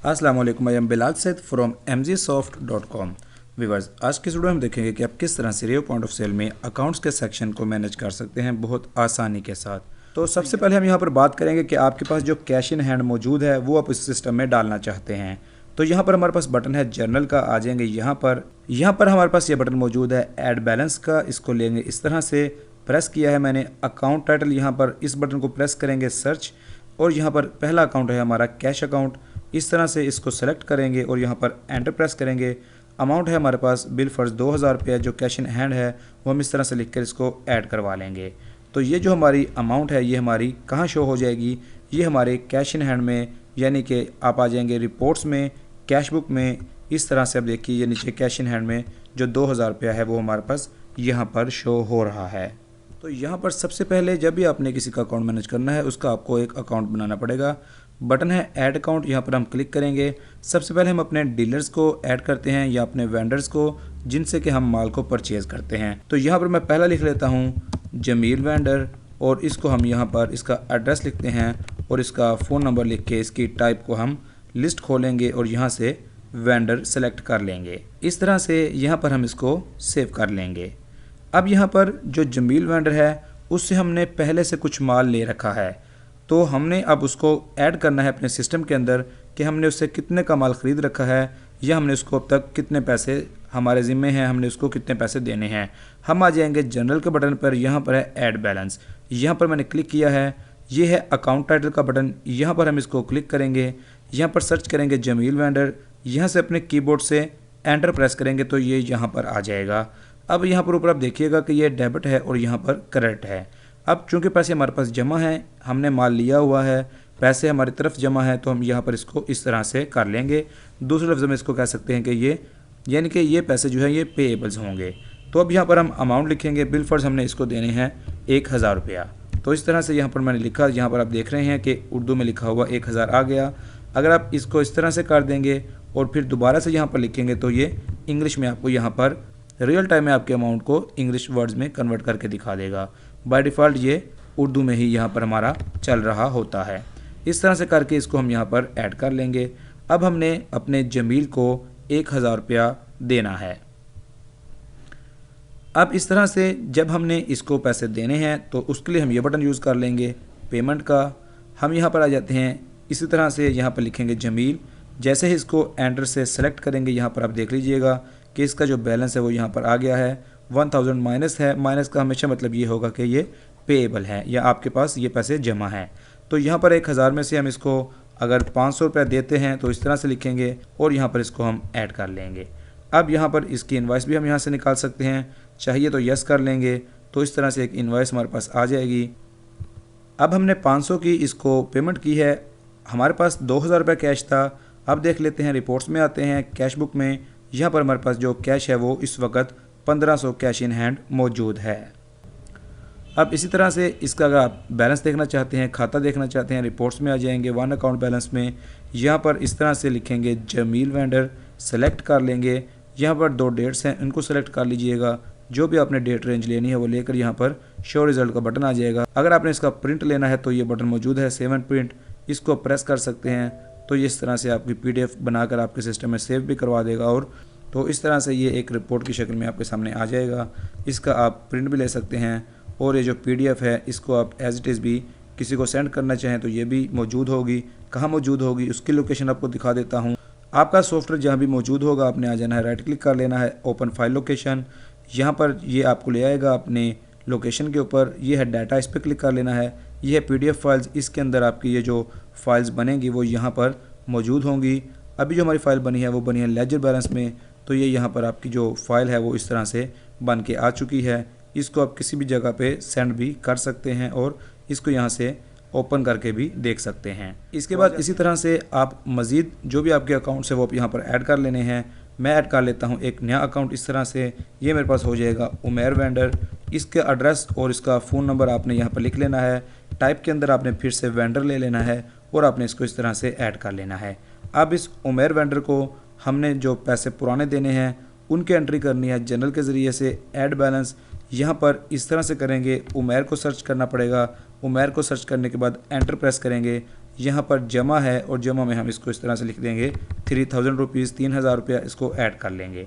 अस्सलाम वालेकुम, I am Bilal Saeed from mgsoft.com। Viewers, आज के वीडियो में हम देखेंगे कि आप किस तरह से रियो पॉइंट ऑफ सेल में अकाउंट्स के सेक्शन को मैनेज कर सकते हैं बहुत आसानी के साथ। तो सबसे पहले हम यहाँ पर बात करेंगे कि आपके पास जो कैश इन हैंड मौजूद है वो आप इस सिस्टम में डालना चाहते हैं। तो यहाँ पर हमारे पास बटन है जर्नल का, आ जाएंगे यहाँ पर हमारे पास ये बटन मौजूद है ऐड बैलेंस का। इसको लेंगे इस तरह से, प्रेस किया है मैंने अकाउंट टाइटल, यहाँ पर इस बटन को प्रेस करेंगे सर्च, और यहाँ पर पहला अकाउंट है हमारा कैश अकाउंट। इस तरह से इसको सेलेक्ट करेंगे और यहाँ पर एंटर प्रेस करेंगे। अमाउंट है हमारे पास बिल फर्ज 2000 रुपये, जो कैश इन हैंड है वो हम इस तरह से लिख कर इसको ऐड करवा लेंगे। तो ये जो हमारी अमाउंट है ये हमारी कहाँ शो हो जाएगी, ये हमारे कैश इन हैंड में, यानी कि आप आ जाएंगे रिपोर्ट्स में, कैश बुक में। इस तरह से अब देखिए ये नीचे कैश इन हैंड में जो 2000 रुपया है वो हमारे पास यहाँ पर शो हो रहा है। तो यहाँ पर सबसे पहले जब भी आपने किसी का अकाउंट मैनेज करना है उसका आपको एक अकाउंट बनाना पड़ेगा। बटन है ऐड अकाउंट, यहाँ पर हम क्लिक करेंगे। सबसे पहले हम अपने डीलर्स को ऐड करते हैं या अपने वेंडर्स को जिनसे कि हम माल को परचेज़ करते हैं। तो यहाँ पर मैं पहला लिख लेता हूँ जमील वेंडर, और इसको हम यहाँ पर इसका एड्रेस लिखते हैं और इसका फ़ोन नंबर लिख के इसकी टाइप को हम लिस्ट खोलेंगे और यहाँ से वेंडर सेलेक्ट कर लेंगे। इस तरह से यहाँ पर हम इसको सेव कर लेंगे। अब यहाँ पर जो जमील वेंडर है उससे हमने पहले से कुछ माल ले रखा है, तो हमने अब उसको ऐड करना है अपने सिस्टम के अंदर कि हमने उससे कितने का माल ख़रीद रखा है या हमने उसको अब तक कितने पैसे हमारे ज़िम्मे हैं, हमने उसको कितने पैसे देने हैं। हम आ जाएंगे जनरल के बटन पर, यहाँ पर है ऐड बैलेंस, यहाँ पर मैंने क्लिक किया है। ये है अकाउंट टाइटल का बटन, यहाँ पर हम इसको क्लिक करेंगे। यहाँ पर सर्च करेंगे जमील वेंडर, यहाँ से अपने कीबोर्ड से एंटर प्रेस करेंगे तो ये यहाँ पर आ जाएगा। अब यहाँ पर ऊपर आप देखिएगा कि ये डेबिट है और यहाँ पर क्रेडिट है। अब चूंकि पैसे हमारे पास जमा हैं, हमने माल लिया हुआ है, पैसे हमारी तरफ जमा है, तो हम यहाँ पर इसको इस तरह से कर लेंगे। दूसरे लफ्ज़ में इसको कह सकते हैं कि ये यानी कि ये पैसे जो है ये पेएबल्स होंगे। तो अब यहाँ पर हम अमाउंट लिखेंगे, बिल फर्ज हमने इसको देने हैं 1000 रुपया। तो इस तरह से यहाँ पर मैंने लिखा, यहाँ पर आप देख रहे हैं कि उर्दू में लिखा हुआ 1000 आ गया। अगर आप इसको इस तरह से कर देंगे और फिर दोबारा से यहाँ पर लिखेंगे तो ये इंग्लिश में आपको यहाँ पर रियल टाइम में आपके अमाउंट को इंग्लिश वर्ड्स में कन्वर्ट करके दिखा देगा। बाय डिफ़ॉल्ट ये उर्दू में ही यहाँ पर हमारा चल रहा होता है। इस तरह से करके इसको हम यहाँ पर ऐड कर लेंगे। अब हमने अपने जमील को 1000 रुपया देना है। अब इस तरह से जब हमने इसको पैसे देने हैं तो उसके लिए हम ये बटन यूज़ कर लेंगे पेमेंट का। हम यहाँ पर आ जाते हैं, इसी तरह से यहाँ पर लिखेंगे जमील। जैसे ही इसको एंटर से सेलेक्ट करेंगे, यहाँ पर आप देख लीजिएगा कि इसका जो बैलेंस है वो यहाँ पर आ गया है। 1000 माइनस है, माइनस का हमेशा मतलब ये होगा कि ये पेएबल है या आपके पास ये पैसे जमा हैं। तो यहाँ पर 1000 में से हम इसको अगर 500 रुपया देते हैं तो इस तरह से लिखेंगे और यहाँ पर इसको हम ऐड कर लेंगे। अब यहाँ पर इसकी इनवॉइस भी हम यहाँ से निकाल सकते हैं, चाहिए तो यस कर लेंगे। तो इस तरह से एक इनवॉइस हमारे पास आ जाएगी। अब हमने 500 की इसको पेमेंट की है, हमारे पास 2000 रुपये कैश था। अब देख लेते हैं, रिपोर्ट्स में आते हैं, कैश बुक में, यहाँ पर हमारे पास जो कैश है वो इस वक्त 1500 कैश इन हैंड मौजूद है। अब इसी तरह से इसका अगर आप बैलेंस देखना चाहते हैं, खाता देखना चाहते हैं, रिपोर्ट्स में आ जाएंगे, वन अकाउंट बैलेंस में, यहाँ पर इस तरह से लिखेंगे जमील वेंडर, सेलेक्ट कर लेंगे। यहाँ पर 2 डेट्स हैं, इनको सेलेक्ट कर लीजिएगा। जो भी आपने डेट रेंज लेनी है वो लेकर यहाँ पर शो रिजल्ट का बटन आ जाएगा। अगर आपने इसका प्रिंट लेना है तो ये बटन मौजूद है 7 प्रिंट, इसको प्रेस कर सकते हैं तो ये इस तरह से आपकी PDF बनाकर आपके सिस्टम में सेव भी करवा देगा। और तो इस तरह से ये एक रिपोर्ट की शक्ल में आपके सामने आ जाएगा। इसका आप प्रिंट भी ले सकते हैं और ये जो PDF है इसको आप एज इट इज़ भी किसी को सेंड करना चाहें तो ये भी मौजूद होगी। कहाँ मौजूद होगी उसकी लोकेशन आपको दिखा देता हूँ। आपका सॉफ्टवेयर जहाँ भी मौजूद होगा आपने आ जाना है, राइट क्लिक कर लेना है, ओपन फाइल लोकेशन, यहाँ पर ये आपको ले आएगा अपने लोकेशन के ऊपर। ये है डाटा, इस पर क्लिक कर लेना है। ये है PDF फाइल्स, इसके अंदर आपकी ये जो फाइल्स बनेंगी वो यहाँ पर मौजूद होंगी। अभी जो हमारी फ़ाइल बनी है वो बनी है लेजर बैलेंस में, तो ये यहाँ पर आपकी जो फ़ाइल है वो इस तरह से बन के आ चुकी है। इसको आप किसी भी जगह पे सेंड भी कर सकते हैं और इसको यहाँ से ओपन करके भी देख सकते हैं। इसके बाद इसी तरह से आप मज़ीद जो भी आपके अकाउंट्स है वो आप यहाँ पर ऐड कर लेने हैं। मैं ऐड कर लेता हूँ एक नया अकाउंट इस तरह से। ये मेरे पास हो जाएगा उमेर वेंडर। इसके एड्रेस और इसका फ़ोन नंबर आपने यहाँ पर लिख लेना है। टाइप के अंदर आपने फिर से वेंडर ले लेना है और आपने इसको इस तरह से ऐड कर लेना है। अब इस उमेर वेंडर को हमने जो पैसे पुराने देने हैं उनकी एंट्री करनी है जनरल के ज़रिए से। ऐड बैलेंस यहाँ पर इस तरह से करेंगे, उमेर को सर्च करना पड़ेगा। उमेर को सर्च करने के बाद एंटर प्रेस करेंगे। यहाँ पर जमा है और जमा में हम इसको इस तरह से लिख देंगे 3000 रुपीज़, 3000 रुपया इसको ऐड कर लेंगे।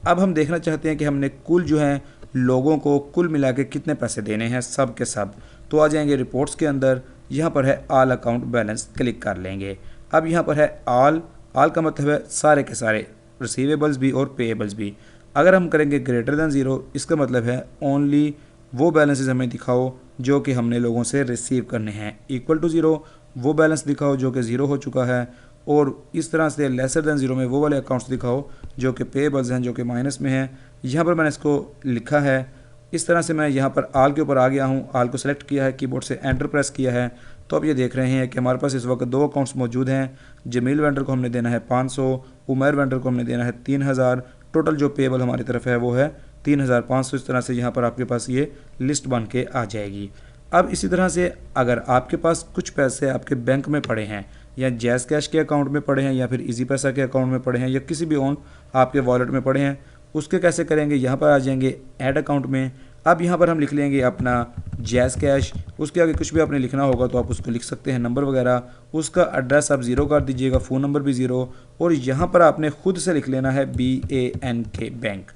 अब हम देखना चाहते हैं कि हमने कुल जो है लोगों को कुल मिला के कितने पैसे देने हैं सब के सब। तो आ जाएंगे रिपोर्ट्स के अंदर, यहाँ पर है ऑल अकाउंट बैलेंस, क्लिक कर लेंगे। अब यहाँ पर है ऑल का मतलब है सारे के सारे, रिसीवेबल्स भी और पेएबल्स भी। अगर हम करेंगे ग्रेटर दैन ज़ीरो, इसका मतलब है ओनली वो बैलेंसेस हमें दिखाओ जो कि हमने लोगों से रिसीव करने हैं। इक्वल टू ज़ीरो वो बैलेंस दिखाओ जो कि ज़ीरो हो चुका है, और इस तरह से लेसर दैन ज़ीरो में वो वाले अकाउंट्स दिखाओ जो कि पेएबल्स हैं, जो कि माइनस में हैं। यहाँ पर मैंने इसको लिखा है इस तरह से। मैं यहाँ पर ऑल के ऊपर आ गया हूँ, ऑल को सेलेक्ट किया है, कीबोर्ड से एंटर प्रेस किया है। तो अब ये देख रहे हैं कि हमारे पास इस वक्त दो अकाउंट्स मौजूद हैं। जमील वेंडर को हमने देना है 500, उमर वेंडर को हमने देना है 3000। टोटल जो पेएबल हमारी तरफ है वो है 3500। इस तरह से यहाँ पर आपके पास ये लिस्ट बन के आ जाएगी। अब इसी तरह से अगर आपके पास कुछ पैसे आपके बैंक में पड़े हैं, या जैज़ कैश के अकाउंट में पड़े हैं, या फिर इजी पैसा के अकाउंट में पड़े हैं, या किसी भी ऑन आपके वॉलेट में पड़े हैं, उसके कैसे करेंगे। यहाँ पर आ जाएंगे ऐड अकाउंट में। अब यहाँ पर हम लिख लेंगे अपना जैज़ कैश, उसके आगे कुछ भी आपने लिखना होगा तो आप उसको लिख सकते हैं, नंबर वगैरह। उसका एड्रेस आप ज़ीरो कर दीजिएगा, फ़ोन नंबर भी ज़ीरो, और यहाँ पर आपने खुद से लिख लेना है BANK बैंक।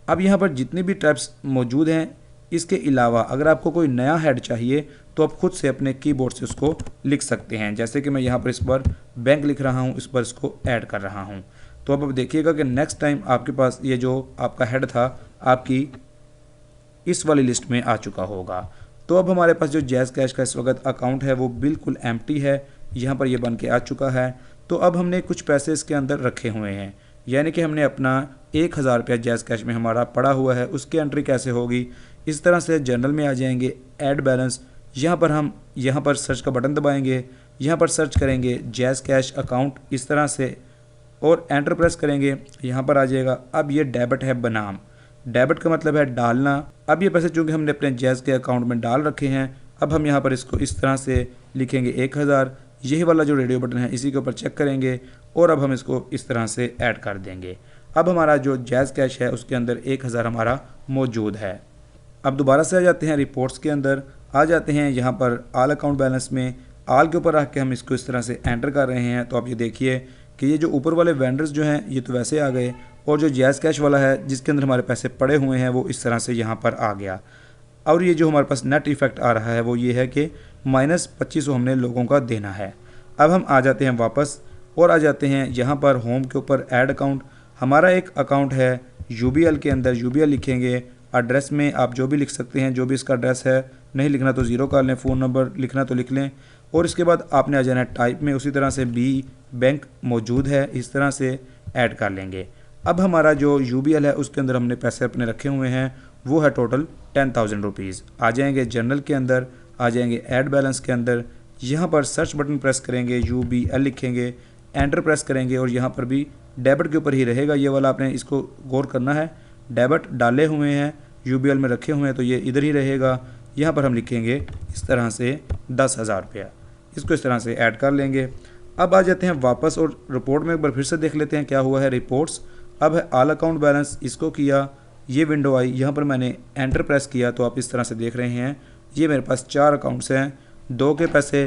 अब यहाँ पर जितने भी टाइप्स मौजूद हैं, इसके अलावा अगर आपको कोई नया हेड चाहिए तो आप खुद से अपने कीबोर्ड से उसको लिख सकते हैं। जैसे कि मैं यहाँ पर इस पर बैंक लिख रहा हूँ, इस पर इसको ऐड कर रहा हूँ। तो अब देखिएगा कि नेक्स्ट टाइम आपके पास ये जो आपका हेड था आपकी इस वाली लिस्ट में आ चुका होगा। तो अब हमारे पास जो जैज़ कैश का इस वक्त अकाउंट है वो बिल्कुल एम्प्टी है, यहाँ पर ये बन के आ चुका है। तो अब हमने कुछ पैसे इसके अंदर रखे हुए हैं, यानी कि हमने अपना 1000 रुपया जैज़ कैश में हमारा पड़ा हुआ है, उसकी एंट्री कैसे होगी। इस तरह से जनरल में आ जाएंगे, ऐड बैलेंस, यहाँ पर हम यहाँ पर सर्च का बटन दबाएंगे, यहाँ पर सर्च करेंगे जैज़ कैश अकाउंट इस तरह से, और एंटर प्रेस करेंगे, यहाँ पर आ जाएगा। अब ये डेबिट है बनाम, डेबिट का मतलब है डालना। अब ये पैसे चूँकि हमने अपने जैज़ के अकाउंट में डाल रखे हैं, अब हम यहाँ पर इसको इस तरह से लिखेंगे 1000। यही वाला जो रेडियो बटन है इसी के ऊपर चेक करेंगे, और अब हम इसको इस तरह से ऐड कर देंगे। अब हमारा जो जैज़ कैश है उसके अंदर 1000 हमारा मौजूद है। अब दोबारा से आ जाते हैं रिपोर्ट्स के अंदर, आ जाते हैं यहाँ पर ऑल अकाउंट बैलेंस में। ऑल के ऊपर रख के हम इसको इस तरह से एंटर कर रहे हैं। तो आप ये देखिए कि ये जो ऊपर वाले वेंडर्स जो हैं ये तो वैसे आ गए, और जो जैज़ कैश वाला है जिसके अंदर हमारे पैसे पड़े हुए हैं वो इस तरह से यहाँ पर आ गया। और ये जो हमारे पास नेट इफेक्ट आ रहा है वो ये है कि -2500 हमने लोगों का देना है। अब हम आ जाते हैं वापस और आ जाते हैं यहाँ पर होम के ऊपर ऐड अकाउंट। हमारा एक अकाउंट है UBL के अंदर, UBL लिखेंगे। एड्रेस में आप जो भी लिख सकते हैं, जो भी इसका एड्रेस है, नहीं लिखना तो ज़ीरो कर लें, फ़ोन नंबर लिखना तो लिख लें। और इसके बाद आपने आ जाना है टाइप में, उसी तरह से बैंक मौजूद है, इस तरह से ऐड कर लेंगे। अब हमारा जो UBL है उसके अंदर हमने पैसे अपने रखे हुए हैं वो है टोटल 10,000 रुपीज़। आ जाएंगे जनरल के अंदर, आ जाएंगे ऐड बैलेंस के अंदर, यहाँ पर सर्च बटन प्रेस करेंगे, UBL लिखेंगे, एंटर प्रेस करेंगे, और यहाँ पर भी डेबिट के ऊपर ही रहेगा ये वाला, आपने इसको गौर करना है। डेबिट डाले हुए हैं, UBL में रखे हुए हैं तो ये इधर ही रहेगा। यहाँ पर हम लिखेंगे इस तरह से 10,000 रुपया, इसको इस तरह से ऐड कर लेंगे। अब आ जाते हैं वापस और रिपोर्ट में एक बार फिर से देख लेते हैं क्या हुआ है। रिपोर्ट्स, अब है ऑल अकाउंट बैलेंस, इसको किया, ये विंडो आई, यहाँ पर मैंने एंटर प्रेस किया तो आप इस तरह से देख रहे हैं ये मेरे पास 4 अकाउंट्स हैं, 2 के पैसे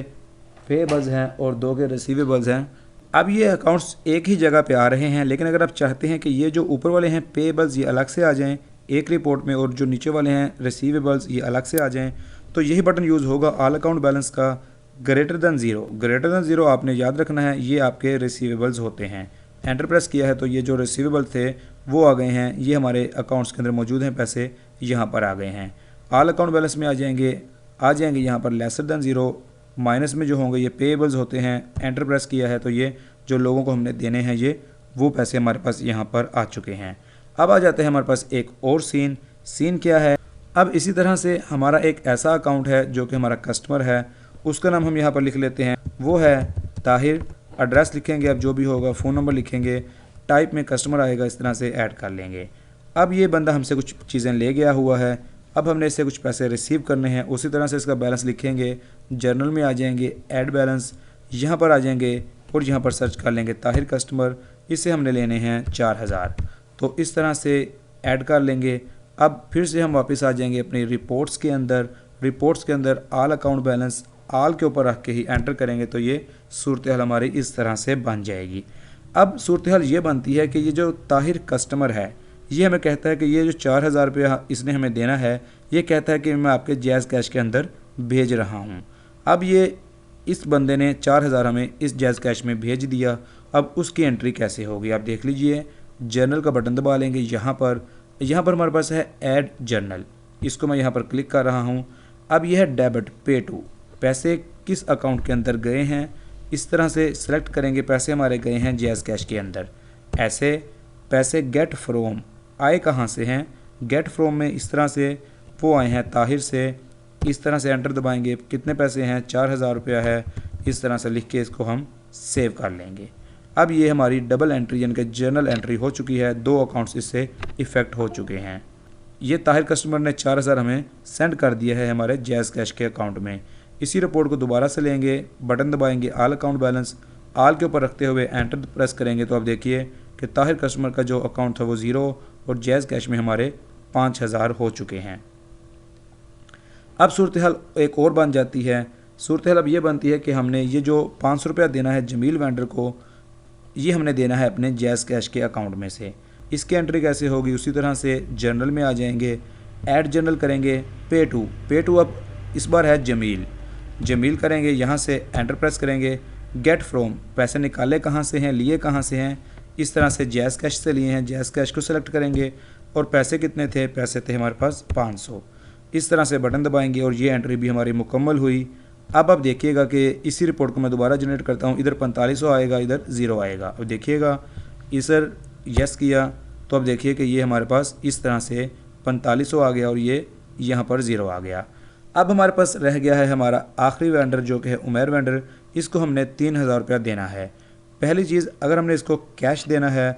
पेएबल्स हैं और 2 के रिसीवेबल्स हैं। अब ये अकाउंट्स एक ही जगह पे आ रहे हैं, लेकिन अगर आप चाहते हैं कि ये जो ऊपर वाले हैं पेएबल्स ये अलग से आ जाएं एक रिपोर्ट में, और जो नीचे वाले हैं रिसीवेबल्स ये अलग से आ जाएं, तो यही बटन यूज़ होगा ऑल अकाउंट बैलेंस का, greater than zero. Greater than zero आपने याद रखना है, ये आपके रिसीवेबल्स होते हैं। एंटर प्रेस किया है तो ये जो रिसीवेबल थे वो आ गए हैं, ये हमारे अकाउंट्स के अंदर मौजूद हैं, पैसे यहाँ पर आ गए हैं। ऑल अकाउंट बैलेंस में आ जाएंगे यहाँ पर लेसर दैन ज़ीरो, माइनस में जो होंगे ये पेएबल्स होते हैं। एंटर प्रेस किया है तो ये जो लोगों को हमने देने हैं ये वो पैसे हमारे पास यहाँ पर आ चुके हैं। अब आ जाते हैं हमारे पास एक और सीन क्या है। अब इसी तरह से हमारा एक ऐसा अकाउंट है जो कि हमारा कस्टमर है, उसका नाम हम यहाँ पर लिख लेते हैं, वो है ताहिर। एड्रेस लिखेंगे, अब जो भी होगा फ़ोन नंबर लिखेंगे, टाइप में कस्टमर आएगा, इस तरह से ऐड कर लेंगे। अब ये बंदा हमसे कुछ चीज़ें ले गया हुआ है, अब हमने इससे कुछ पैसे रिसीव करने हैं, उसी तरह से इसका बैलेंस लिखेंगे। जर्नल में आ जाएंगे, ऐड बैलेंस, यहाँ पर आ जाएंगे और यहाँ पर सर्च कर लेंगे ताहिर कस्टमर, इससे हमने लेने हैं 4000। तो इस तरह से ऐड कर लेंगे। अब फिर से हम वापस आ जाएंगे अपनी रिपोर्ट्स के अंदर। रिपोर्ट्स के अंदर ऑल अकाउंट बैलेंस, आल के ऊपर रख के ही एंटर करेंगे तो ये सूरत हाल हमारी इस तरह से बन जाएगी। अब सूरत हाल ये बनती है कि ये जो ताहिर कस्टमर है ये हमें कहता है कि ये जो 4000 रुपया इसने हमें देना है, ये कहता है कि मैं आपके जायज़ कैश के अंदर भेज रहा हूँ। अब ये इस बंदे ने 4000 हमें इस जायज़ कैश में भेज दिया। अब उसकी एंट्री कैसे होगी आप देख लीजिए। जर्नल का बटन दबा लेंगे, यहाँ पर हमारे पास है ऐड जर्नल, इसको मैं यहाँ पर क्लिक कर रहा हूँ। अब यह है डेबिट पे टू, पैसे किस अकाउंट के अंदर गए हैं, इस तरह से सिलेक्ट करेंगे। पैसे हमारे गए हैं जायज़ कैश के अंदर। ऐसे पैसे गेट फ्रॉम आए कहाँ से हैं, गेट फ्रॉम में इस तरह से वो आए हैं ताहिर से। इस तरह से एंटर दबाएंगे, कितने पैसे हैं 4000 रुपया है, इस तरह से लिख के इसको हम सेव कर लेंगे। अब ये हमारी डबल एंट्री यानी कि जर्नल एंट्री हो चुकी है, 2 अकाउंट्स इससे इफ़ेक्ट हो चुके हैं। ये ताहिर कस्टमर ने 4000 हमें सेंड कर दिया है हमारे जायज़ कैश के अकाउंट में। इसी रिपोर्ट को दोबारा से लेंगे, बटन दबाएंगे, आल अकाउंट बैलेंस आल के ऊपर रखते हुए एंटर प्रेस करेंगे तो आप देखिए कि ताहिर कस्टमर का जो अकाउंट था वो 0 और जायज़ कैश में हमारे 5000 हो चुके हैं। अब सूरत हाल एक और बन जाती है। सूरत हाल अब ये बनती है कि हमने ये जो 500 रुपया देना है जमील वेंडर को, ये हमने देना है अपने जायज़ कैश के अकाउंट में से। इसकी एंट्री कैसे होगी, उसी तरह से जर्नल में आ जाएंगे, ऐड जर्नल करेंगे, पे टू अब इस बार है जमील करेंगे, यहाँ से एंटर प्रेस करेंगे। गेट फ्रॉम पैसे निकाले कहाँ से हैं, लिए कहाँ से हैं, इस तरह से जायज़ कैश से लिए हैं, जायज़ कैश को सिलेक्ट करेंगे और पैसे कितने थे, पैसे थे हमारे पास 500। इस तरह से बटन दबाएंगे और ये एंट्री भी हमारी मुकम्मल हुई। अब आप देखिएगा कि इसी रिपोर्ट को मैं दोबारा जनरेट करता हूँ, इधर 4500 आएगा, इधर 0 आएगा। अब देखिएगा इधर यस किया तो अब देखिए कि ये हमारे पास इस तरह से 4500 आ गया और ये यहाँ पर 0 आ गया। अब हमारे पास रह गया है हमारा आखिरी वेंडर जो कि है उमैर वेंडर, इसको हमने 3000 रुपया देना है। पहली चीज़, अगर हमने इसको कैश देना है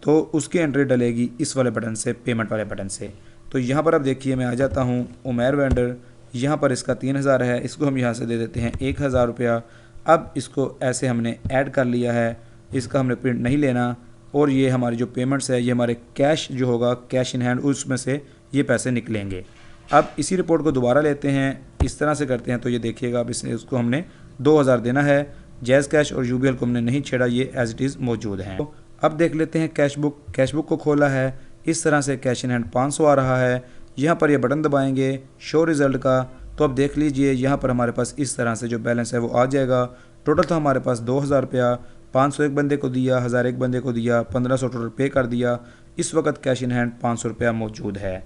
तो उसकी एंट्री डलेगी इस वाले बटन से, पेमेंट वाले बटन से। तो यहाँ पर अब देखिए मैं आ जाता हूँ उमैर वेंडर, यहाँ पर इसका 3000 है, इसको हम यहाँ से दे देते हैं 1000 रुपया। अब इसको ऐसे हमने ऐड कर लिया है, इसका हमने प्रिंट नहीं लेना और ये हमारी जो पेमेंट्स है ये हमारे कैश जो होगा कैश इन हैंड उसमें से ये पैसे निकलेंगे। अब इसी रिपोर्ट को दोबारा लेते हैं, इस तरह से करते हैं तो ये देखिएगा अब इसको हमने 2000 देना है। जायज़ कैश और यूबीएल को हमने नहीं छेड़ा, ये एज इट इज़ मौजूद हैं। तो अब देख लेते हैं कैश बुक को खोला है, इस तरह से कैश इन हैंड 500 आ रहा है। यहाँ पर ये बटन दबाएंगे शो रिज़ल्ट का तो अब देख लीजिए यहाँ पर हमारे पास इस तरह से जो बैलेंस है वो आ जाएगा। टोटल था हमारे पास 2000 रुपया, 500 एक बंदे को दिया, 1000 एक बंदे को दिया, 1500 टोटल पे कर दिया। इस वक्त कैश इन हैंड 500 रुपया मौजूद है।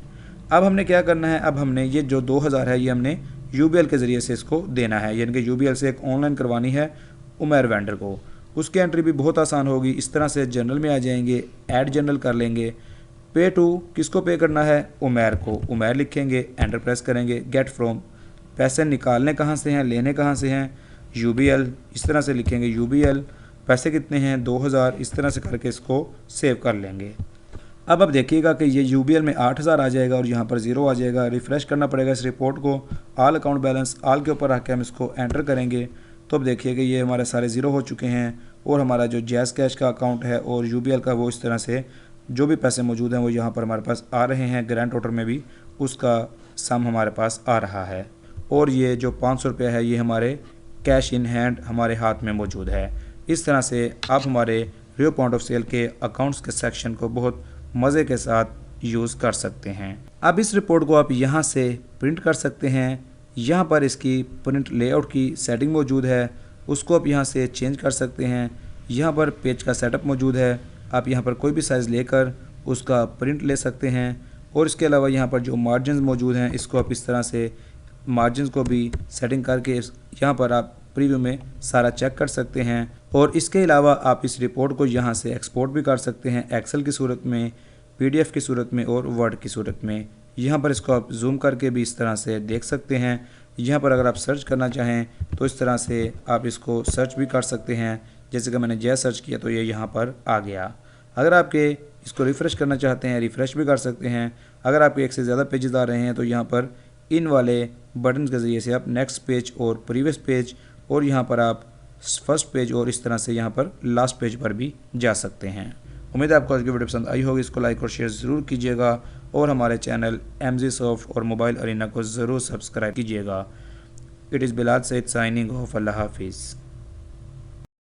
अब हमने क्या करना है, अब हमने ये जो 2000 है ये हमने यूबीएल के ज़रिए से इसको देना है, यानी कि यूबीएल से एक ऑनलाइन करवानी है उमैर वेंडर को। उसकी एंट्री भी बहुत आसान होगी, इस तरह से जर्नल में आ जाएंगे, ऐड जर्नल कर लेंगे। पे टू किसको पे करना है, उमैर को, उमैर लिखेंगे, एंटर प्रेस करेंगे। गेट फ्रॉम पैसे निकालने कहाँ से हैं, लेने कहाँ से हैं, यूबीएल, इस तरह से लिखेंगे यूबीएल, पैसे कितने हैं 2000, इस तरह से करके इसको सेव कर लेंगे। अब देखिएगा कि ये यूबीएल में 8000 आ जाएगा और यहाँ पर 0 आ जाएगा। रिफ़्रेश करना पड़ेगा इस रिपोर्ट को, आल अकाउंट बैलेंस आल के ऊपर रख के हम इसको एंटर करेंगे तो अब देखिए कि ये हमारे सारे 0 हो चुके हैं और हमारा जो जायज़ कैश का अकाउंट है और यूबीएल का वो इस तरह से जो भी पैसे मौजूद हैं वो यहाँ पर हमारे पास आ रहे हैं। ग्रैंड टोटल में भी उसका सम हमारे पास आ रहा है और ये जो 500 रुपया है ये हमारे कैश इन हैंड हमारे हाथ में मौजूद है। इस तरह से आप हमारे रियो पॉइंट ऑफ सेल के अकाउंट्स के सेक्शन को बहुत मज़े के साथ यूज़ कर सकते हैं। अब इस रिपोर्ट को आप यहाँ से प्रिंट कर सकते हैं। यहाँ पर इसकी प्रिंट लेआउट की सेटिंग मौजूद है, उसको आप यहाँ से चेंज कर सकते हैं। यहाँ पर पेज का सेटअप मौजूद है, आप यहाँ पर कोई भी साइज़ लेकर उसका प्रिंट ले सकते हैं। और इसके अलावा यहाँ पर जो मार्जिन मौजूद हैं इसको आप इस तरह से मार्जिन को भी सेटिंग करके यहाँ पर आप प्रीव्यू में सारा चेक कर सकते हैं। और इसके अलावा आप इस रिपोर्ट को यहाँ से एक्सपोर्ट भी कर सकते हैं, एक्सेल की सूरत में, पीडीएफ की सूरत में और वर्ड की सूरत में। यहाँ पर इसको आप जूम करके भी इस तरह से देख सकते हैं। यहाँ पर अगर आप सर्च करना चाहें तो इस तरह से आप इसको सर्च भी कर सकते हैं, जैसे कि मैंने जय सर्च किया तो ये यहाँ पर आ गया। अगर आपके इसको रिफ़्रेश करना चाहते हैं रिफ़्रेश भी कर सकते हैं। अगर आपके एक से ज़्यादा पेजेस आ रहे हैं तो यहाँ पर इन वाले बटन के ज़रिए से आप नेक्स्ट पेज और प्रीवियस पेज और यहाँ पर आप फर्स्ट पेज और इस तरह से यहाँ पर लास्ट पेज पर भी जा सकते हैं। उम्मीद है आपको आज की वीडियो पसंद आई होगी, इसको लाइक और शेयर ज़रूर कीजिएगा और हमारे चैनल MG Soft और मोबाइल अरीना को ज़रूर सब्सक्राइब कीजिएगा। It is Bilal Saeed signing off. अल्लाह हाफिज़।